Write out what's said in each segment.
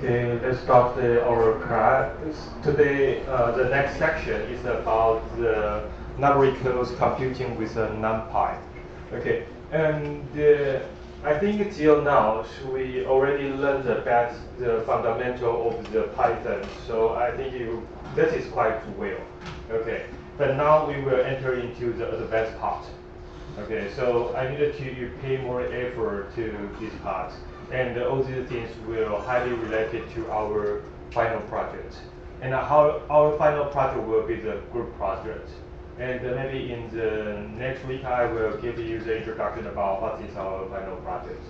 Okay, let's start our class. Today, the next section is about the numerical computing with NumPy. Okay, and I think till now we already learned the fundamental of the Python. So I think that is quite well. Okay, but now we will enter into the advanced part. Okay, so I needed to pay more effort to this part. And all these things will highly related to our final project. And how our final project will be the group project. And maybe in the next week I will give you the introduction about what is our final project.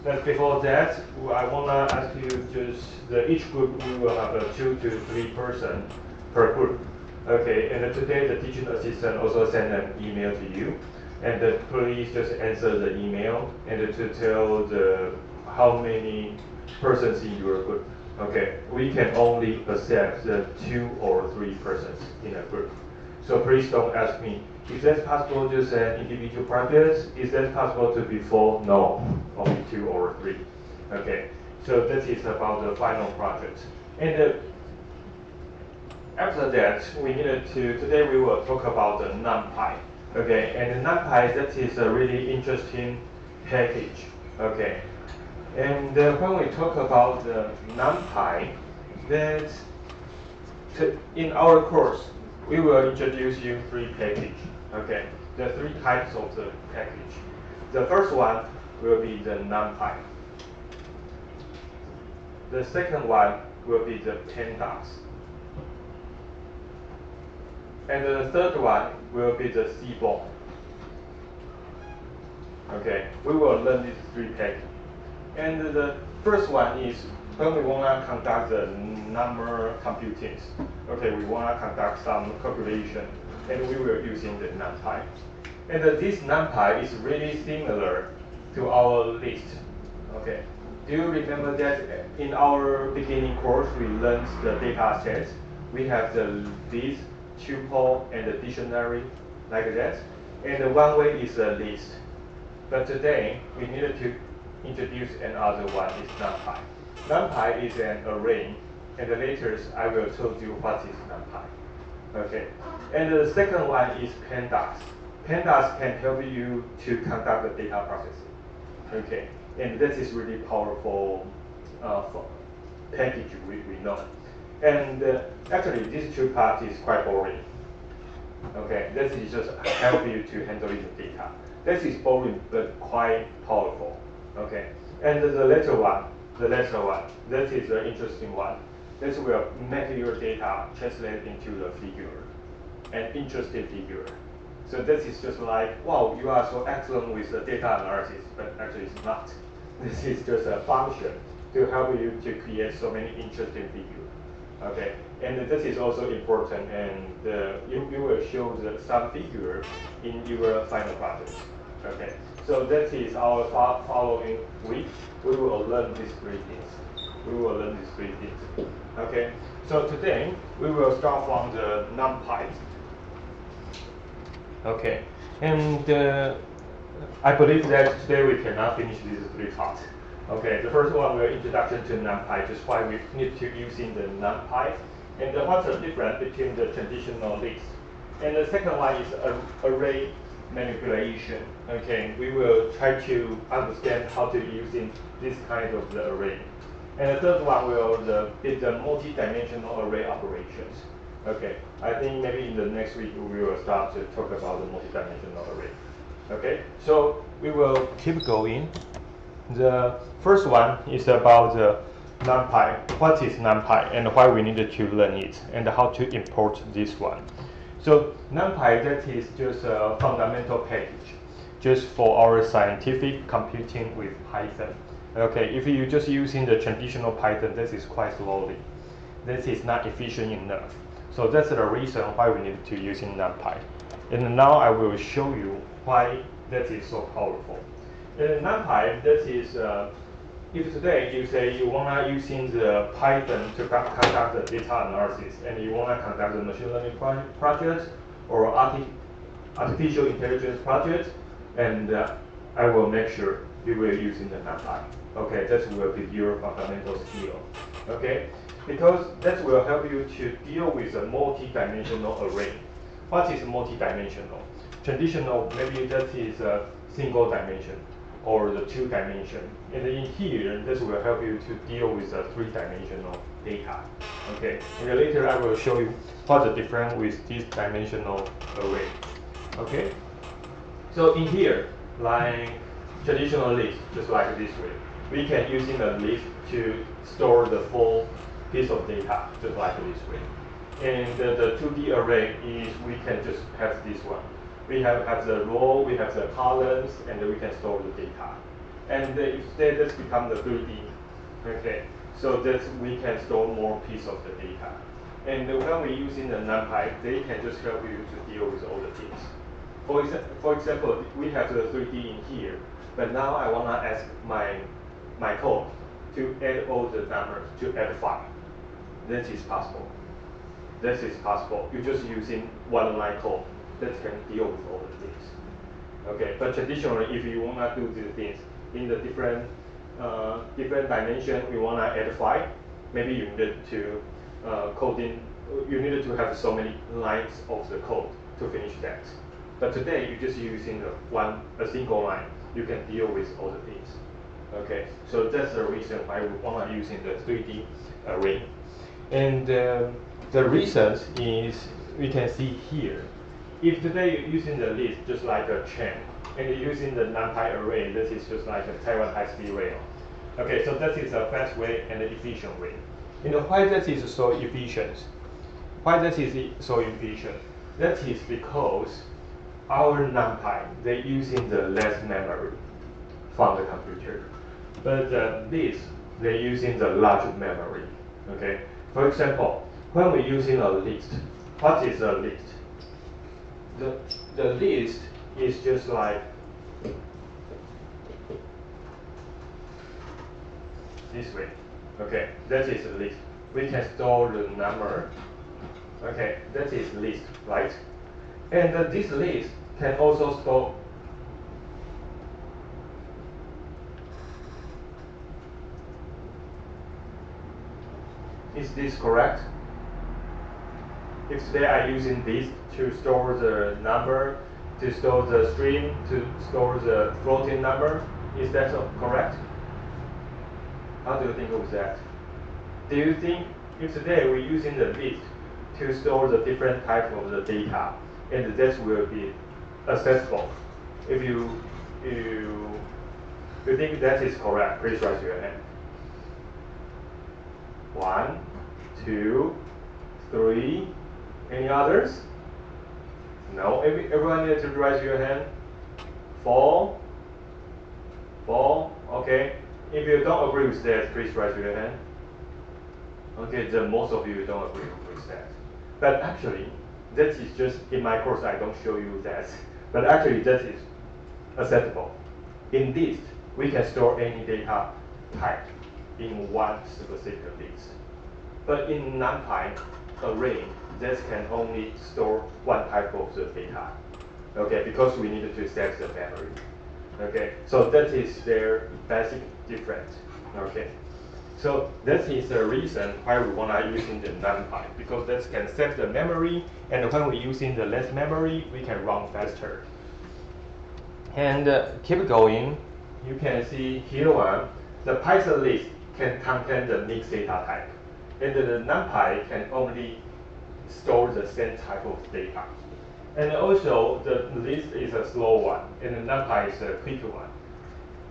But before that, I wanna ask you just each group we will have 2 to 3 person per group. Okay, and today the teaching assistant also sent an email to you. And please just answer the email and to tell how many persons in your group. Okay, we can only accept the 2 or 3 persons in a group. So please don't ask me, is that possible to send individual projects? Is that possible to be 4? No, only 2 or 3. Okay, so that is about the final project. And after that, today we will talk about the NumPy. Okay, and NumPy, that is a really interesting package. Okay, and when we talk about the NumPy, in our course, we will introduce you 3 packages. Okay, the 3 types of the package. The first one will be the NumPy. The second one will be the pandas. And the third one will be the seaborn. Okay, we will learn these 3 packages. And the first one is when we want to conduct the number computing. Okay, we want to conduct some calculation, and we will using the NumPy. And this NumPy is really similar to our list. Okay, do you remember that in our beginning course we learned the data sets? We have the list, tuple, and the dictionary like that. And one way is a list. But today we needed to introduce another one is NumPy. NumPy is an array, and later I will tell you what is NumPy. Okay, and the second one is pandas. Pandas can help you to conduct the data processing. Okay, and this is really powerful package we know. And actually, these 2 parts is quite boring. Okay, this is just help you to handle the data. This is boring but quite powerful. Okay, and the latter one, that is the interesting one. This will make your data translate into the figure, an interesting figure. So this is just like, wow, you are so excellent with the data analysis, but actually it's not. This is just a function to help you to create so many interesting figures. Okay, and this is also important, and you will show some figure in your final project. Okay, so that is our following week. We will learn these 3 things. Okay, so today we will start from the NumPy. Okay, and I believe that today we cannot finish these 3 parts. Okay, the first one will introduction to NumPy, just why we need to using the NumPy, and what's the difference between the traditional list. And the second one is array manipulation. Okay, we will try to understand how to using this kind of the array. And the third one will be the multi-dimensional array operations. Okay, I think maybe in the next week we will start to talk about the multi-dimensional array. Okay, so we will keep going. The first one is about the NumPy. What is NumPy and why we needed to learn it and how to import this one. So NumPy, that is just a fundamental package just for our scientific computing with Python. Okay, if you just using the traditional Python, this is quite slowly. This is not efficient enough. So that's the reason why we need to using NumPy. And now I will show you why that is so powerful. NumPy, that is, if today you say you want to using the Python to conduct the data analysis and you want to conduct the machine learning project or artificial intelligence project, and I will make sure you will using the NumPy. Okay, that will be your fundamental skill. Okay, because that will help you to deal with a multi-dimensional array. What is multi-dimensional? Traditional, maybe that is a single dimension or the 2-dimension. And in here, this will help you to deal with the 3-dimensional data. Okay, and later I will show you what's the difference with this dimensional array. Okay, so in here, like traditional list, just like this way, we can using a list to store the full piece of data, just like this way. And the 2D array is we can just have this one. We have the row, we have the columns, and we can store the data. And instead, this become the 3D. Okay, so that we can store more piece of the data. And when we're using the NumPy, they can just help you to deal with all the things. For example, we have the 3D in here, but now I want to ask my code to add all the numbers to add 5. That is possible. This is possible. You're just using one line code that can deal with all the things. Okay, but traditionally, if you want to do these things in the different dimension, we want to add 5. Maybe you need to you need to have so many lines of the code to finish that. But today, you're just using a single line. You can deal with all the things. Okay, so that's the reason why we want to using the 3D array. And the reason is we can see here. If today you're using the list just like a chain, and you're using the NumPy array, this is just like a Taiwan high-speed rail. Okay, so that is a fast way and an efficient way. And why that is so efficient? Why that is so efficient? That is because our NumPy, they're using the less memory from the computer. But this, they're using the large memory. Okay. For example, when we're using a list, what is a list? The list is just like this way. Okay, that is a list. We can store the number. Okay, that is list, right? And this list can also store. Is this correct? If they are using this to store the number, to store the string, to store the floating number, is that correct? How do you think of that? Do you think if today we're using the list to store the different type of the data, and this will be accessible? If you think that is correct, please raise your hand. 1, 2, 3. Any others? No. Everyone needs to raise your hand. 4. 4. Okay. If you don't agree with that, please raise your hand. Okay, then most of you don't agree with that. But actually, that is just in my course. I don't show you that. But actually, that is acceptable. In list, we can store any data type in one specific list. But in NumPy array, that can only store one type of the data. Okay, because we needed to set the memory. Okay, so that is their basic difference. Okay, so that is the reason why we want to using the NumPy, because that can save the memory, and when we're using the less memory, we can run faster. And keep going, you can see here one, the Python list can contain the mixed data type, and the NumPy can only store the same type of data. And also, the list is a slow one, and the NumPy is a quick one.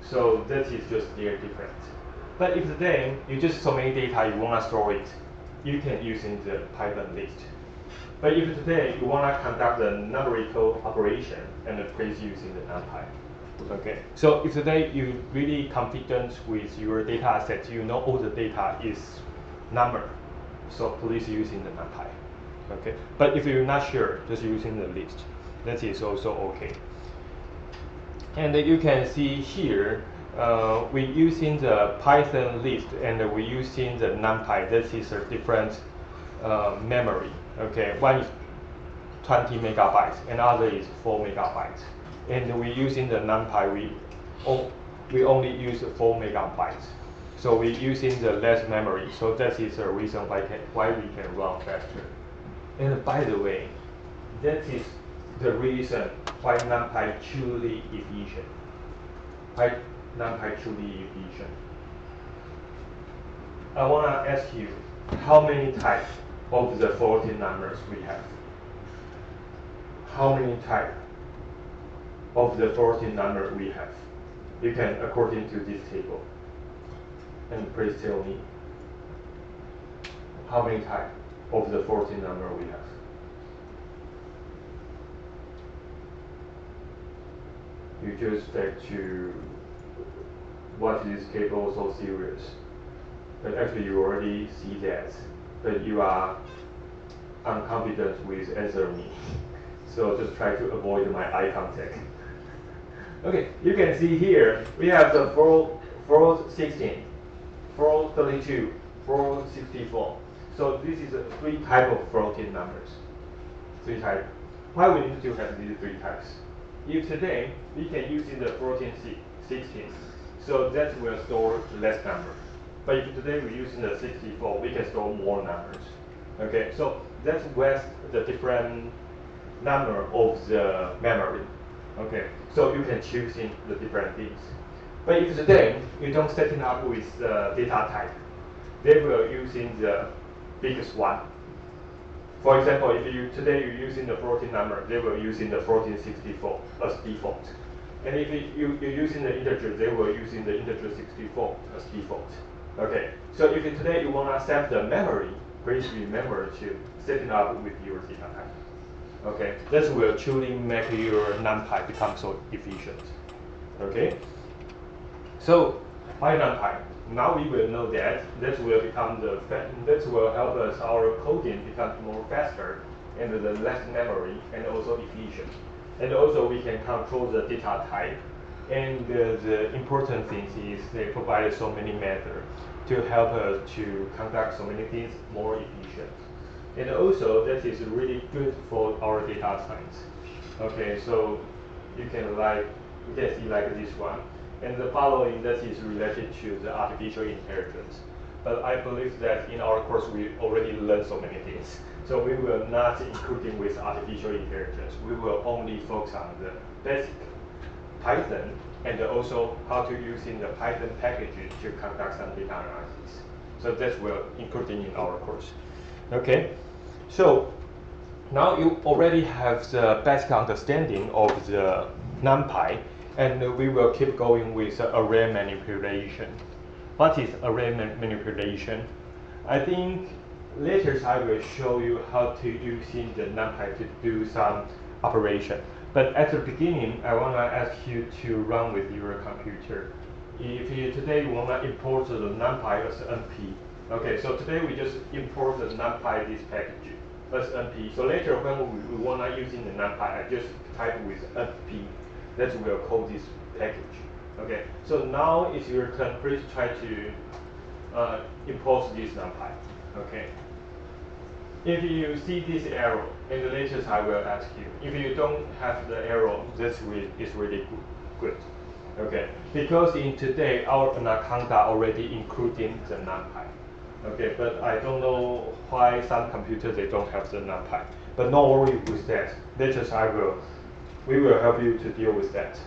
So that is just their difference. But if today you just so many data you want to store it, you can use in the Python list. But if today you want to conduct the numerical operation, and please use in the NumPy. Okay. So if today you really confident with your data set, you know all the data is number, so please use in the NumPy. Okay. But if you're not sure, just using the list. That is also okay. And you can see here, we're using the Python list, and we're using the NumPy. This is a different memory. Okay, one is 20 megabytes, and other is 4 megabytes. And we're using the NumPy. we only use 4 megabytes. So we're using the less memory. So that is the reason why we can run faster. And by the way, that is the reason why NumPy truly efficient. Why NumPy truly efficient? I want to ask you, how many types of the floating numbers we have? How many types of the floating number we have? You can, according to this table. And please tell me, how many types of the floating number we have? You just have to watch this table so serious. But actually you already see that, but you are unconfident with answering me. So just try to avoid my eye contact. Okay, you can see here, we have the 416, 432, 464. So this is 3 types of floating numbers. 3 types. Why we need to have these 3 types? If today, we can use in the 1416, so that will store less number. But if today we're using the 64, we can store more numbers. Okay, so that's with the different number of the memory. Okay, so you can choose in the different things. But if today you don't set it up with the data type, they will using the biggest one. For example, if today you're using the floating number, they will using the 1464 as default. And if you're using the integer, they will using the integer 64 as default. Okay, so if today you want to set the memory, please remember to set it up with your data type. Okay, this will truly make your NumPy become so efficient. Okay, so why NumPy? Now we will know that this will become this will help us our coding become more faster and the less memory and also efficient. And also we can control the data type. And the important thing is they provide so many methods to help us to conduct so many things more efficient. And also that is really good for our data science. Okay, so you can see like this one. And the following that is related to the artificial intelligence. But I believe that in our course we already learned so many things. So we will not including with artificial intelligence. We will only focus on the basic Python and also how to use in the Python packages to conduct some data analysis. So that will including in our course. Okay, so now you already have the basic understanding of the NumPy, and we will keep going with array manipulation. What is array manipulation? I think later I will show you how to use in the NumPy to do some operation. But at the beginning, I want to ask you to run with your computer. If you today want to import the NumPy as NP, okay, so today we just import the NumPy this package as NP. So later when we want to use in the NumPy, I just type with NP. That will call this package. Okay, so now it's your turn. Please try to import this NumPy. Okay. If you see this arrow, and later I will ask you. If you don't have the arrow, this is really good. Okay, because in today our Anaconda already including the NumPy. Okay, but I don't know why some computers they don't have the NumPy. But no worry with that. Later we will help you to deal with that.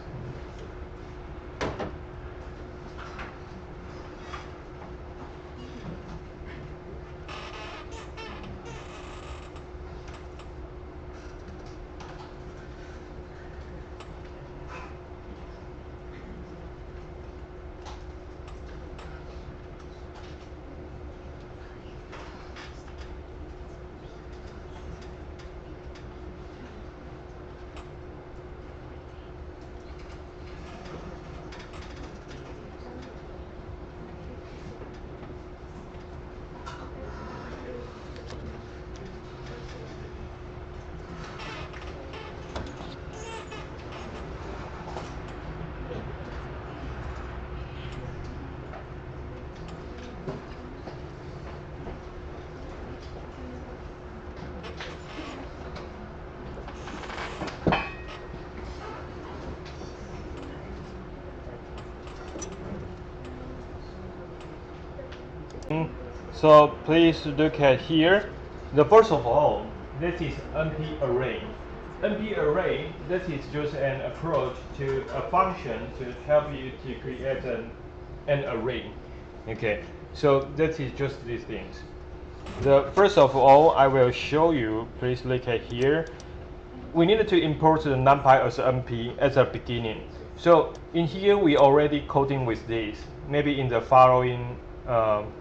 So please look at here. The first of all, this is NP array. NP array, this is just an approach to a function to help you to create an array. Okay, so that is just these things. The first of all, I will show you. Please look at here. We needed to import the NumPy as NP as a beginning. So in here, we already coding with this. Maybe in the following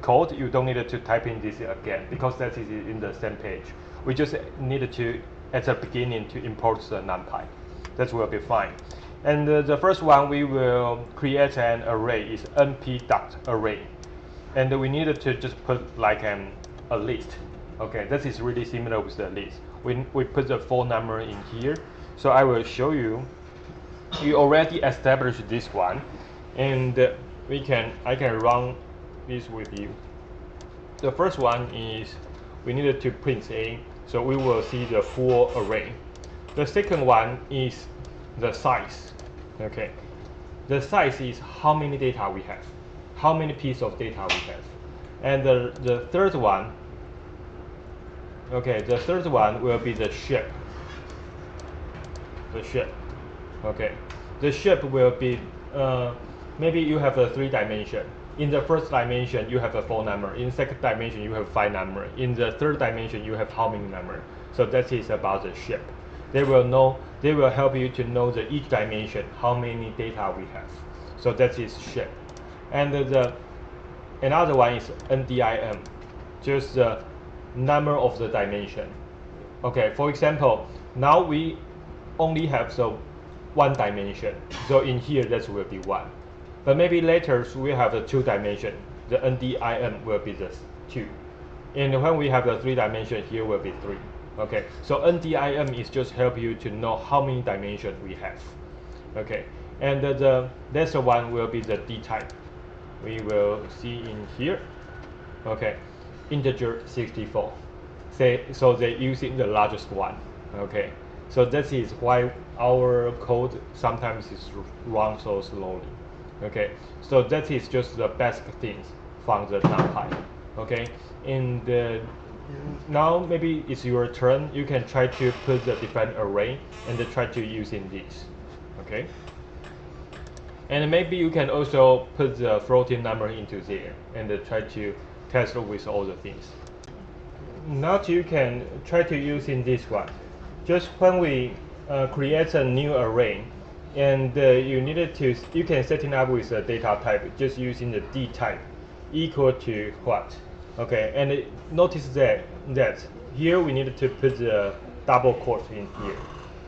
code, you don't need to type in this again because that is in the same page. We just needed to, at the beginning, to import the NumPy. That will be fine. And the first one, we will create an array is np.array. And we needed to just put like a list. Okay, that is really similar with the list. We put the phone number in here. So I will show you. We already established this one, and I can run this with you. The first one is we needed to print A, so we will see the full array. The second one is the size. Okay, the size is how many data we have, how many pieces of data we have, and the third one. Okay, the third one will be the shape. The shape. Okay, the shape will be maybe you have a 3 dimension. In the first dimension, you have a phone number. In the second dimension, you have 5 number. In the third dimension, you have how many number. So that is about the shape. They will know. They will help you to know the each dimension how many data we have. So that is shape. And another one is NDIM, just the number of the dimension. Okay, for example, now we only have the 1 dimension. So in here, that will be 1. But maybe later we have the 2 dimension. The NDIM will be the 2. And when we have the 3 dimension, here will be 3. Okay, so NDIM is just help you to know how many dimensions we have. Okay, and the next one will be the D type. We will see in here. Okay, integer 64. So they're using the largest one. Okay, so that is why our code sometimes is run so slowly. Okay, so that is just the basic things from the NumPy. Okay, and now maybe it's your turn. You can try to put the different array and try to using this. Okay, and maybe you can also put the floating number into there and try to test with all the things. Now you can try to use in this one. Just when we create a new array, and you can set it up with a data type just using the D type equal to what. Okay, and notice that here we need to put the double quote in here,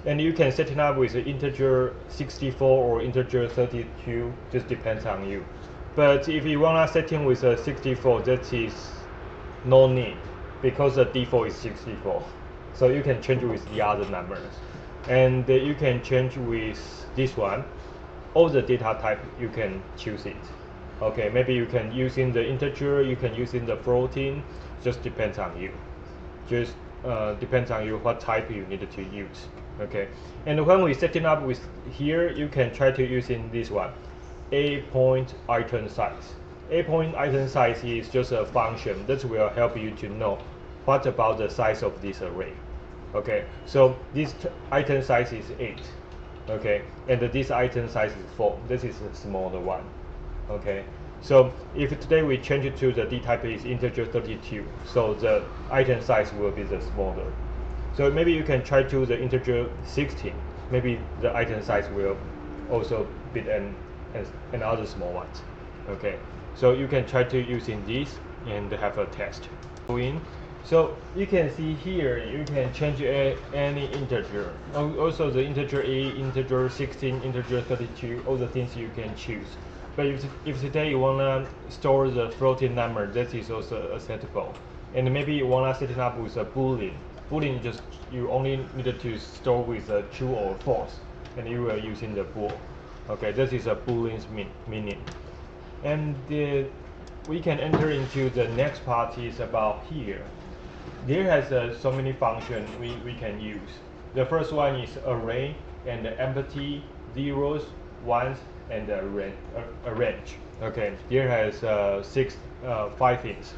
and you can set it up with integer 64 or integer 32, just depends on you. But if you wanna setting with a 64, that is no need because the default is 64. So you can change with the other numbers, and you can change with this one. All the data type you can choose it. Okay, maybe you can use in the integer, you can use in the floating. Just depends on you. Just depends on you what type you need to use. Okay, and when we setting up with here, you can try to use in this one, a point item size. A point item size is just a function that will help you to know what about the size of this array. Okay, so this item size is 8. Okay, and this item size is 4. This is a smaller one. Okay, so if today we change it to the D type is integer 32, so the item size will be the smaller. So maybe you can try to the integer 16. Maybe the item size will also be another small one. Okay, so you can try to using this and have a test. So you can see here, you can change any integer. Also the integer A, integer 16, integer 32, all the things you can choose. But if today you wanna store the floating number, that is also acceptable. And maybe you wanna set it up with a boolean. Boolean just you only needed to store with a true or false, and you are using the bool. Okay, this is a boolean's meaning. And we can enter into the next part is about here. There has so many functions we can use. The first one is array and empty, zeros, ones, and arrange. Okay, here has 5 things.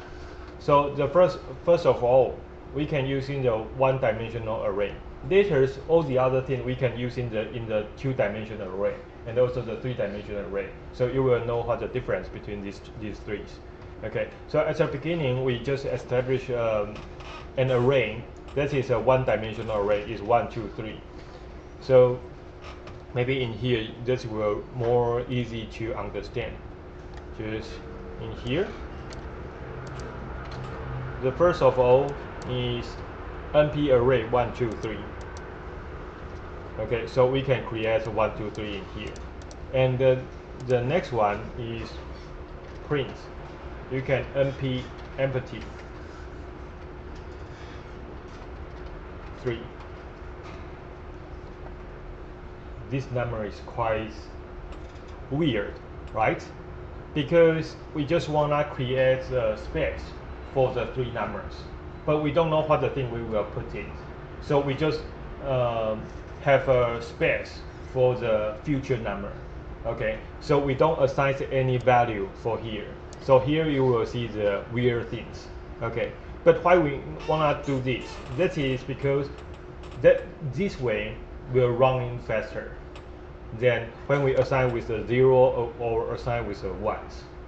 So the first of all, we can use in the one-dimensional array. Later, all the other things we can use in the two-dimensional array and also the three-dimensional array. So you will know what the difference between these three. Okay. So at the beginning, we just establish an array that is a one-dimensional array is 1, 2, 3. So maybe in here this will more easy to understand. Just in here. The first of all is NP array 1, 2, 3. Okay, so we can create 1, 2, 3 in here. And the next one is print. You can NP empty 3. This number is quite weird, right? Because we just wanna create a space for the 3 numbers, but we don't know what the thing we will put in. So we just have a space for the future number. Okay, so we don't assign any value for here. So here you will see the weird things. Okay, but why we wanna do this? That is because this way will run faster than when we assign with a 0 or assign with a 1.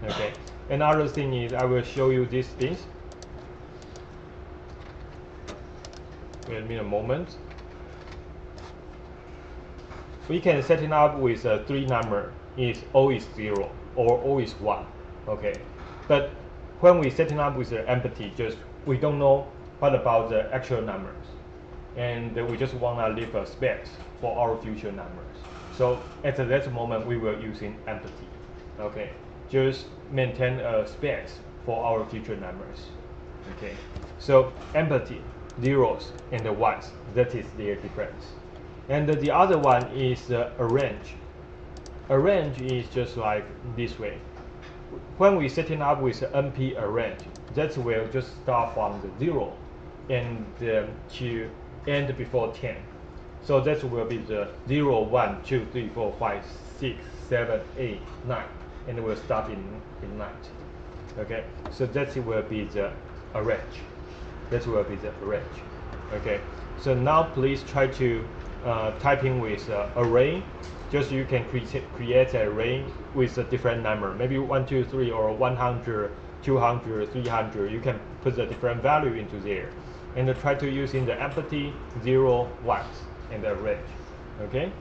Okay. Another thing is I will show you these things. Wait me a moment. We can set it up with a 3 number is O is 0 or O is 1. Okay. But when we set it up with an empty, just we don't know what about the actual numbers, and we just wanna leave a space for our future numbers. So at that moment we will using empty. Okay, just maintain a space for our future numbers. Okay, so empty, zeros and the ones, that is their difference. And the other one is arrange. Arrange is just like this way. When we setting up with NP arrange, that will just start from the 0 and to end before 10. So that will be the 0, 1, 2, 3, 4, 5, 6, 7, 8, 9, and we'll start in 9. Okay, so that will be the arrange. That will be the arrange. Okay, so now please try to type in with array. Just you can create an array with a different number, maybe 1, 2, 3, or 100, 200, 300. You can put the different value into there, and try to use in the empty 0, 1. And the range. Okay.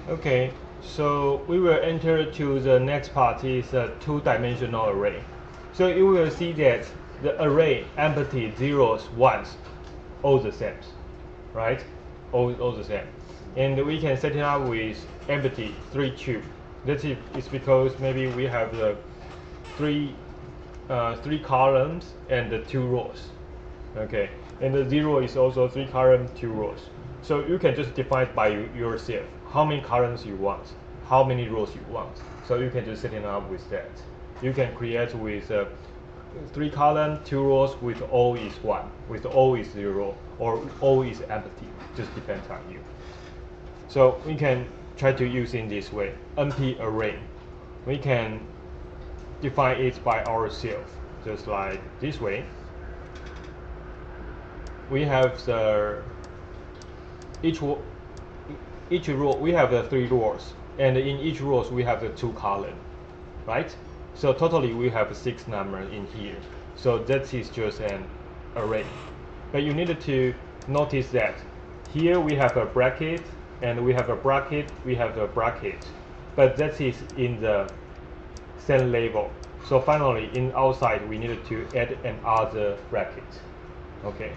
Okay. So we will enter to the next part is a 2-dimensional array. So you will see that the array empty zeros, ones, all the same, right? All the same. And we can set it up with empty 3 2. That is because maybe we have the three columns and the 2 rows. Okay. And the 0 is also 3 columns, 2 rows. So you can just define by yourself how many columns you want, how many rows you want. So you can just set it up with that. You can create with 3 columns, 2 rows with O is 1, with O is 0, or O is empty. Just depends on you. So we can try to use in this way. NP array. We can define it by ourselves, just like this way. We have the each row we have the 3 rows, and in each rows we have the 2 columns, right? So totally we have 6 numbers in here. So that is just an array. But you need to notice that here we have a bracket, and we have a bracket, we have a bracket, but that is in the same level. So finally in outside we needed to add another bracket. Okay.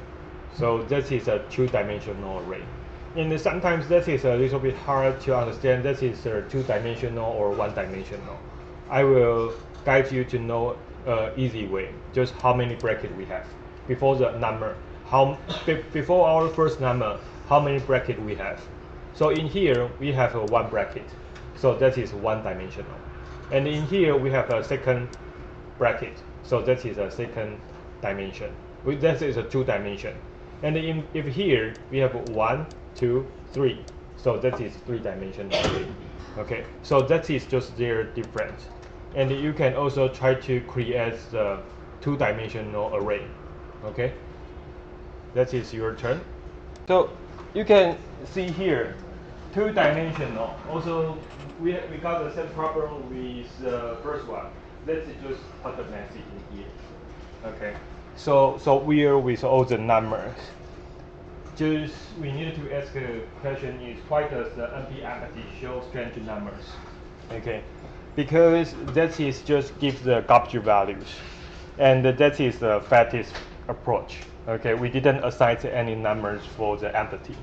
So that is a 2-dimensional array. And sometimes that is a little bit hard to understand. That is a 2-dimensional or 1-dimensional. I will guide you to know easy way, just how many brackets we have before the number. Before our first number, how many brackets we have. So in here we have a 1 bracket. So that is 1-dimensional. And in here we have a second bracket. So that is a second dimension. That is a 2-dimension. And if here we have 1, 2, 3, So that is three-dimensional array. Okay, so that is just their difference. And you can also try to create the two-dimensional array. Okay, that is your turn. So you can see here, two-dimensional. Also, we got the same problem with the first one. Let's just put the message in here. Okay, so we are with all the numbers. Just we need to ask a question: is why does the NP empty show strange numbers? Okay, because that is just give the garbage values, and that is the fastest approach. Okay, we didn't assign any numbers for the empty.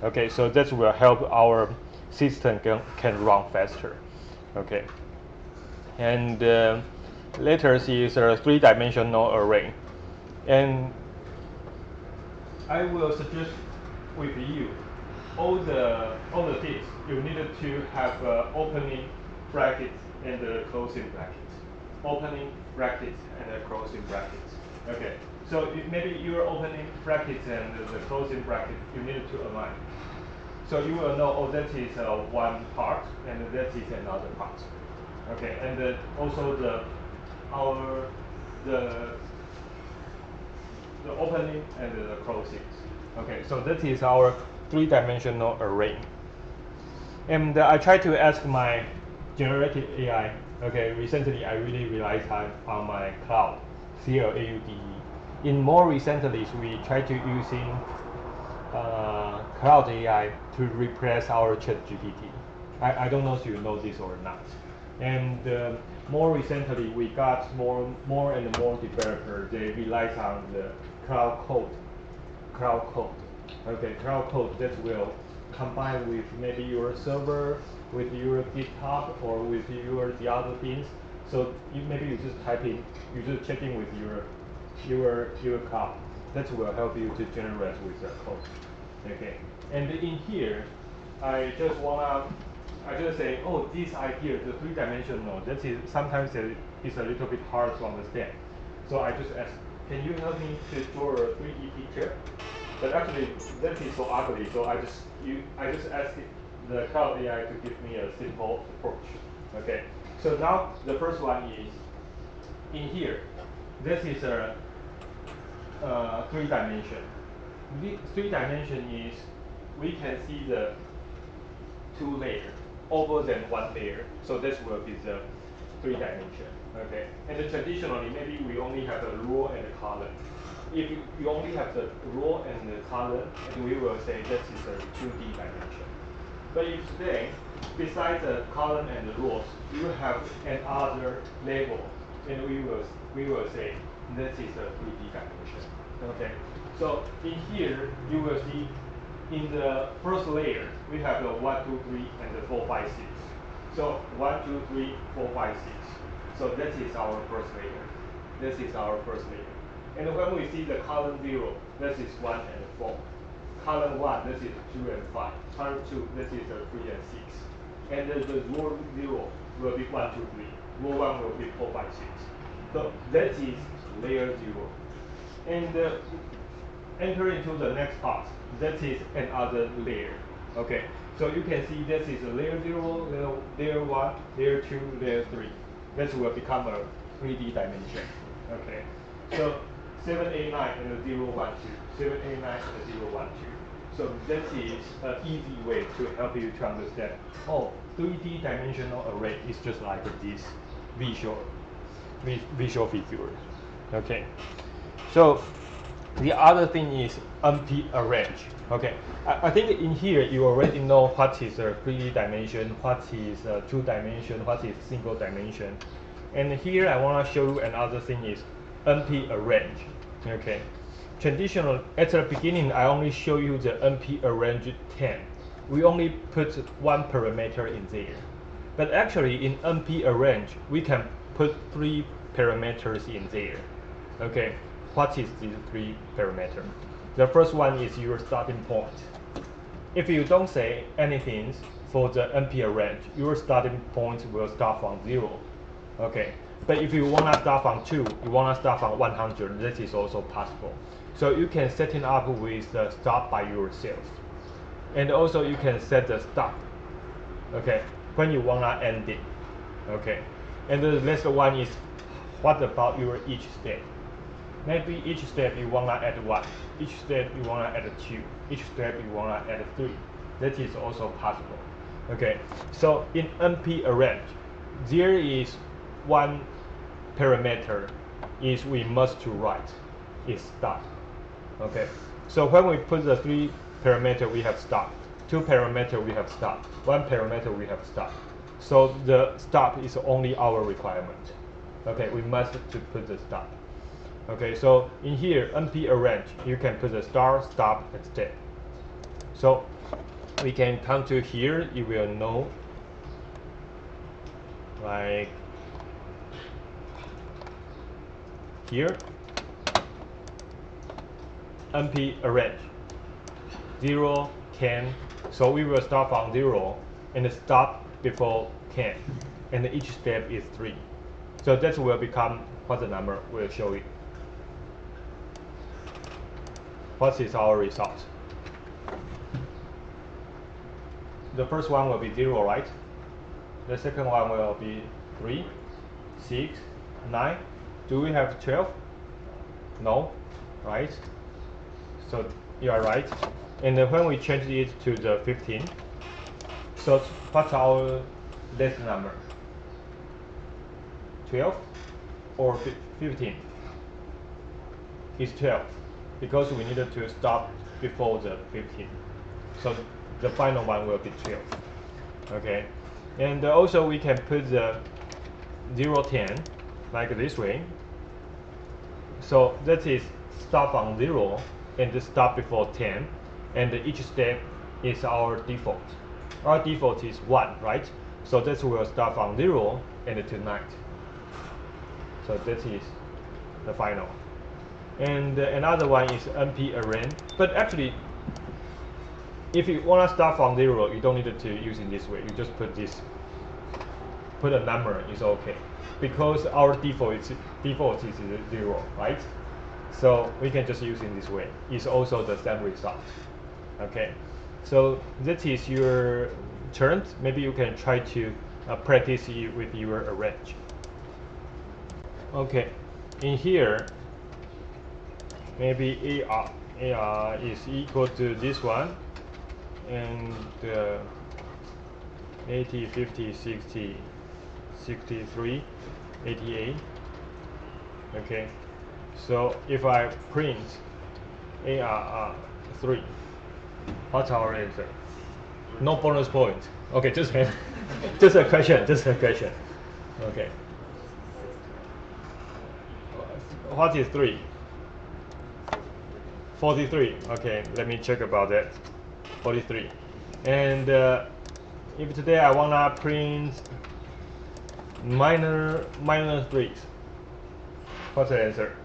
Okay, so that will help our system can run faster. Okay, and later is a three-dimensional array, and I will suggest with you all the things you needed to have opening brackets and closing brackets, opening brackets and closing brackets. Okay, so maybe your opening brackets and the closing bracket you needed to align. So you will know, oh, that is one part and that is another part. Okay, and also the opening and the closings. Okay, so that is our three-dimensional array. And I tried to ask my generative AI. Okay, recently I really relied on my cloud, CLAUDE. In more recently, we try to using cloud AI to replace our ChatGPT. I don't know if you know this or not. And more recently, we got more and more developers. They rely on the cloud code. Okay, cloud code that will combine with maybe your server, with your GitHub, or with the other things. So maybe you just type in, you just check in with your cloud. That will help you to generate with the code. Okay, and in here, I just say, oh, this idea, the three-dimensional, that is sometimes it's a little bit hard to understand. So I just ask, can you help me to draw a 3D picture? But actually, that is so ugly. So I just asked the cloud AI to give me a simple approach. Okay. So now the first one is in here. This is a three-dimension. The three-dimension is we can see the two layers over than one layer. So this will be the three-dimension. Okay. And traditionally, maybe we only have a row and a column. If you only have the row and the column, and we will say this is a 2D dimension. But if today, besides the column and the rows, you have another level, and we will say this is a 3D dimension. Okay. So in here, you will see in the first layer, we have the 1, 2, 3, and the 4, 5, 6. So 1, 2, 3, 4, 5, 6. So this is our first layer. This is our first layer. And when we see the column 0, this is 1 and 4. Column 1, this is 2 and 5. Column 2, this is 3 and 6. And the row 0 will be 1, 2, 3. Row 1 will be 4, 5, 6. So that is layer 0. And enter into the next part. That is another layer. Okay, so you can see this is a layer 0, layer 1, layer 2, layer 3. This will become a 3D dimension. Okay, so 7, 8, 9 and 0, 1, 2. 7, 8, 9 and 0, 1, 2. So that is an easy way to help you to understand. Oh, 3D dimensional array is just like this visual figure. Okay, so the other thing is NP arrange. Okay, I think in here you already know what is a 3D dimension, what is a 2 dimension, what is single dimension. And here I want to show you another thing is NP arrange. Okay, traditional at the beginning I only show you the NP arrange 10. We only put one parameter in there. But actually in NP arrange we can put 3 parameters in there. Okay, what is these 3 parameters? The first one is your starting point. If you don't say anything for the NP arrange, your starting point will start from 0. Okay, but if you want to start from 2, you want to start from 100, that is also possible. So you can set it up with the start by yourself. And also you can set the stop, okay, when you wanna end it, okay. And the next one is, what about your each step? Maybe each step you wanna add 1, each step you wanna add 2, each step you wanna add 3. That is also possible, okay. So in NP arrange, there is one parameter is we must to write is stop, okay. So when we put the 3 parameter, we have stop, 2 parameter we have stop, 1 parameter we have stop. So the stop is only our requirement, okay. We must to put the stop, okay. So in here NP arrange, you can put the start, stop, and step. So we can come to here, you will know, like here NP arrange 0, 10. So we will start from 0 and stop before 10, and each step is 3. So that will become what the number will show you. What is our result? The first one will be 0, right? The second one will be 3, 6, 9. Do we have 12? No, right? So you are right. And then when we change it to the 15, so what's our next number? 12 or 15? It's 12 because we needed to stop before the 15. So the final one will be 12. Okay. And also we can put the 0, 10 like this way. So that is start from 0 and stop before 10, and each step is our default. Our default is 1, right? So that will start from 0 and to 9. So that is the final. And another one is NP arrange. But actually, if you want to start from 0, you don't need to use it this way. You just put this, put a number, is okay. Because our default is 0, right? So we can just use it this way. It's also the same result. Okay. So that is your turn. Maybe you can try to practice it with your arrange. Okay. In here, maybe AR is equal to this one, and 80, 50, 60, 63, 88. Okay. So if I print ARR 3, what's our answer? No bonus point. Okay, just just a question. Just a question. Okay. What is 3? 43. Okay, let me check about that. 43. And if today I wanna print minus 3, what's the answer?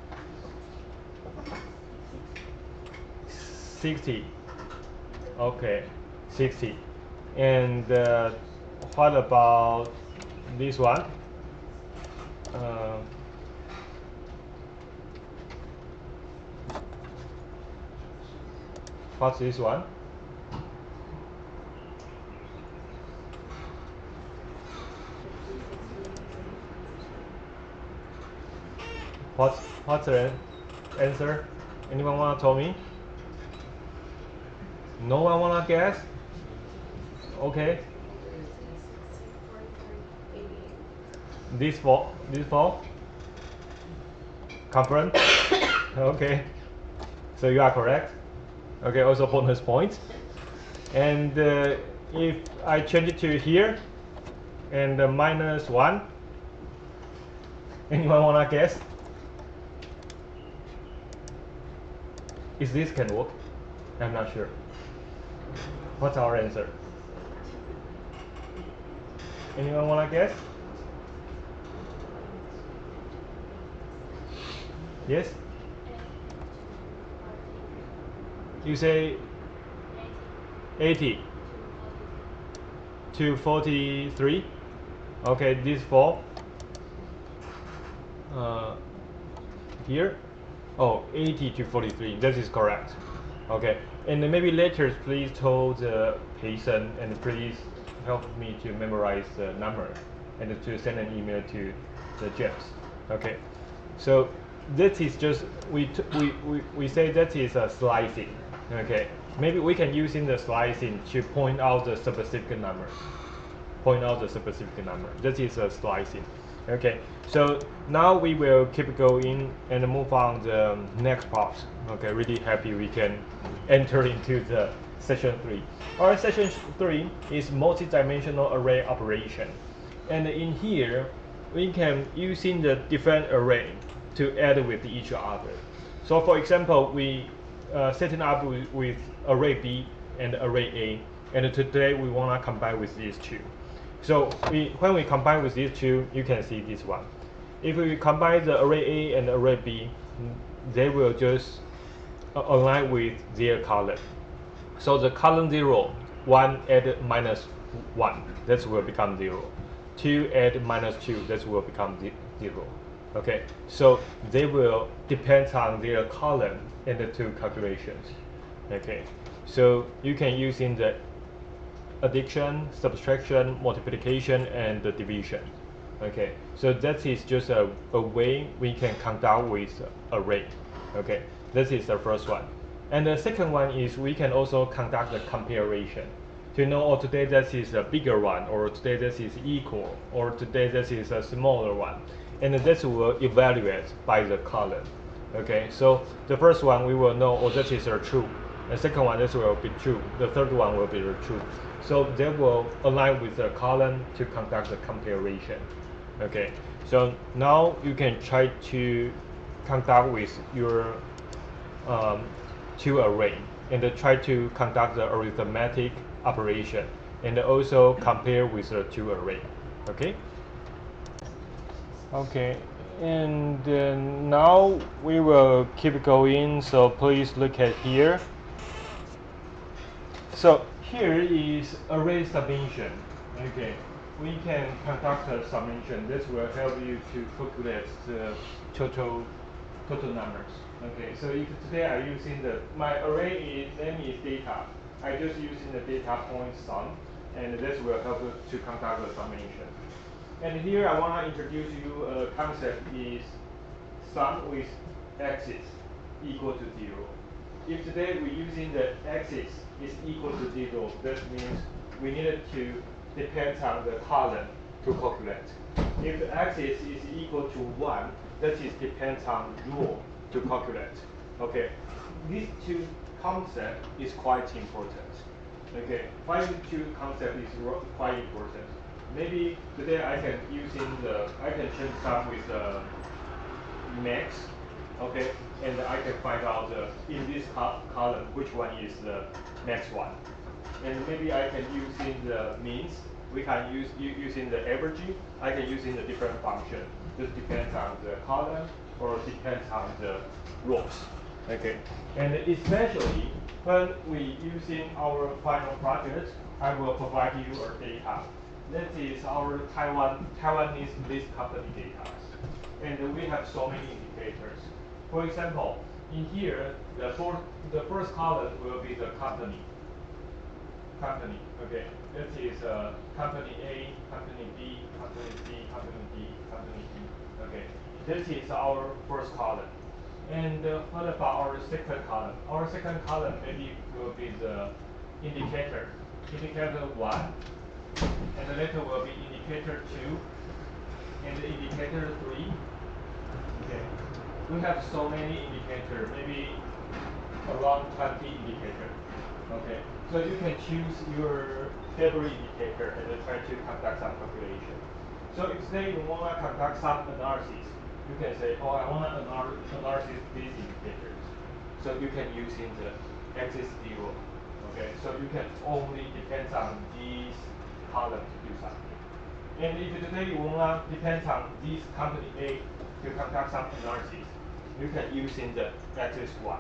60. Okay, 60. And what about this one? What's this one? What's the answer? Anyone wanna tell me? No one wanna guess? Okay. This fall? Confirmed? Okay. So you are correct. Okay, also bonus points. And if I change it to here, and minus 1, anyone wanna guess? Is this can work? I'm not sure. What's our answer? Anyone wanna guess? Yes? You say 80 to 43. Okay, this 4. Here. Oh, 80 to 43. That is correct. Okay, and then maybe later please tell the patient and please help me to memorize the number and to send an email to the James. Okay, so that is just we say that is a slicing. Okay, maybe we can use in the slicing to point out the specific number. Point out the specific number. That is a slicing. Okay, so now we will keep going and move on the next part. Okay, really happy we can enter into the session 3. Our session 3 is multi-dimensional array operation. And in here, we can using the different array to add with each other. So for example, we setting up with array B and array A, and today we want to combine with these two. So when we combine with these two, you can see this one. If we combine the array A and array B, they will just align with their column. So the column 0, 1 add minus 1, that will become 0. 2 add minus 2, that will become 0. Okay, so they will depend on their column in the two calculations. Okay, so you can use in the addition, subtraction, multiplication, and the division. Okay, so that is just a way we can conduct with array. Okay, this is the first one. And the second one is we can also conduct the comparison to know, oh, today this is a bigger one, or today this is equal, or today this is a smaller one. And this will evaluate by the column. Okay, so the first one we will know, oh, this is a true. The second one, this will be true. The third one will be true. So they will align with the column to conduct the comparison. Okay, so now you can try to conduct with your two array and try to conduct the arithmetic operation and also compare with the two array. Okay. Okay, and now we will keep going. So please look at here. So here is array summation. Okay, we can conduct a summation. This will help you to calculate the total numbers. Okay, so if today I'm using my array name is data. I just using the data point sum, and this will help to conduct the summation. And here I want to introduce you a concept is sum with axis equal to 0. If today we're using the axis is equal to 0, that means we need to depend on the column to calculate. If the axis is equal to 1, that is depends on row to calculate. Okay, these two concepts is quite important. Okay, why two concept is quite important? Maybe today I can change sum with max, okay, and I can find out in this column which one is the next one. And maybe I can use in the means. We can use using the averaging. I can use in the different function. This depends on the column or depends on the rows. Okay, and especially when we using our final project, I will provide you our data. That is our Taiwanese list company data, and we have so many indicators. For example, in here, the first column will be the company. Okay, that is company A, company B, company C, company D, company E. Okay, this is our first column. And what about our second column? Our second column maybe will be the indicator 1, and later will be indicator 2, and indicator 3. Okay, we have so many indicators, maybe around 20 indicators. Okay, so you can choose your favorite indicator and then try to conduct some calculation. So if today you want to conduct some analysis, you can say, oh, I want to analysis these indicators. So you can use in the axis 0. Okay, so you can only depend on these columns to do something. And if today you want to depend on this company A to conduct some analysis, you can use in the axis 1.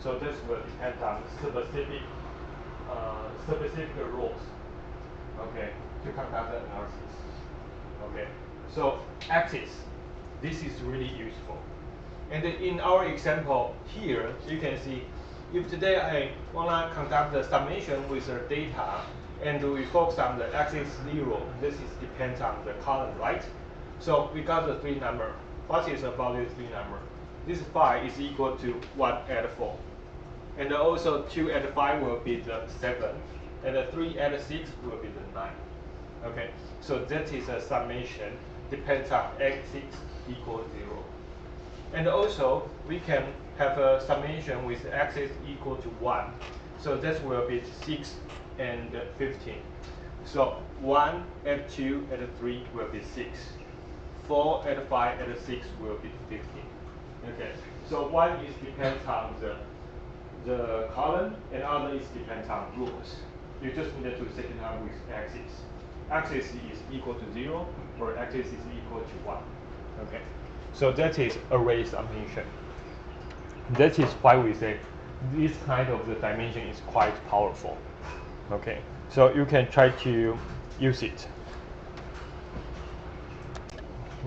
So this will depend on specific rules, okay, to conduct the analysis. Okay, so axis, this is really useful. And in our example here, you can see if today I wanna conduct the summation with the data, and we focus on the axis 0, this is depends on the column, right? So we got the 3 number. What is about this 3 number? This 5 is equal to 1 add 4. And also 2 add 5 will be the 7. And 3 add 6 will be the 9. Okay, so that is a summation depends on axis equal 0. And also we can have a summation with axis equal to 1. So that will be 6 and 15. So 1 add 2 add 3 will be 6. 4 add 5 add 6 will be 15. Okay, so one is depends on the column, and other is depends on rows. You just need to set it up with axis. Axis is equal to 0, or axis is equal to 1. Okay, so that is array summation. That is why we say this kind of the dimension is quite powerful. Okay, so you can try to use it.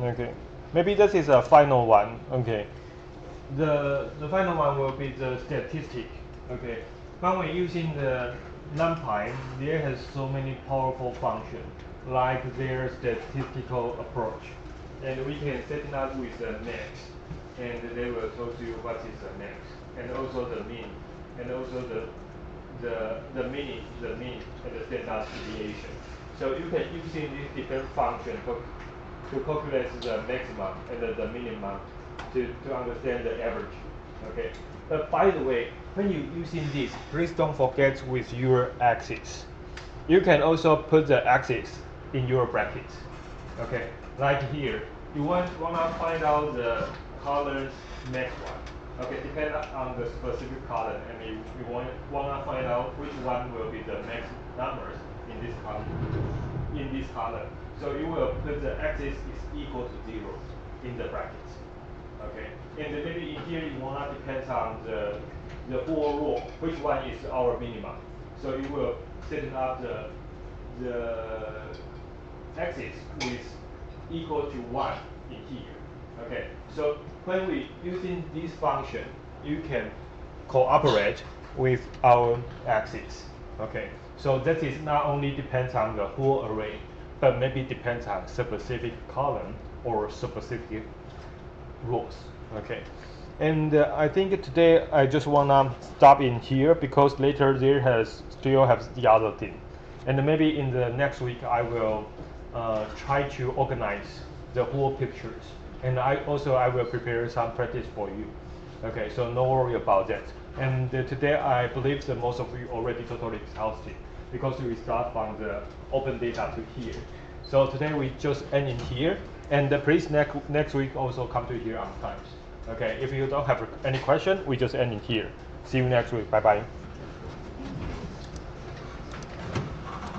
Okay, maybe this is a final one. Okay, the final one will be the statistic. Okay, when we're using the NumPy, there has so many powerful functions, like their statistical approach, and we can set it up with the max, and they will tell you what is the max, and also the mean, and also the mean, and the standard deviation. So you can using these different functions to calculate the maximum and the minimum to understand the average. Okay. But by the way, when you're using this, please don't forget with your axis. You can also put the axis in your brackets. Okay. Like here, you wanna find out the column max one. Okay, depend on the specific column, and you wanna find out which one will be the max numbers in this column. So you will put the axis is equal to 0 in the brackets. Okay, and maybe in here you wanna depend on the whole row, which one is our minimum. So you will set up the axis with equal to 1 in here. Okay, so when we using this function, you can cooperate with our axis. Okay, so that is not only depends on the whole array, but maybe depends on specific column or specific rows. Okay, and I think today I just wanna stop in here because later there still has the other thing, and maybe in the next week I will try to organize the whole pictures, and I will prepare some practice for you. Okay, so no worry about that. And today I believe that most of you already totally exhausted because we start from the open data to here. So today we just end in here, and please next week also come to here on time. Okay, if you don't have any question, we just end in here. See you next week. Bye bye.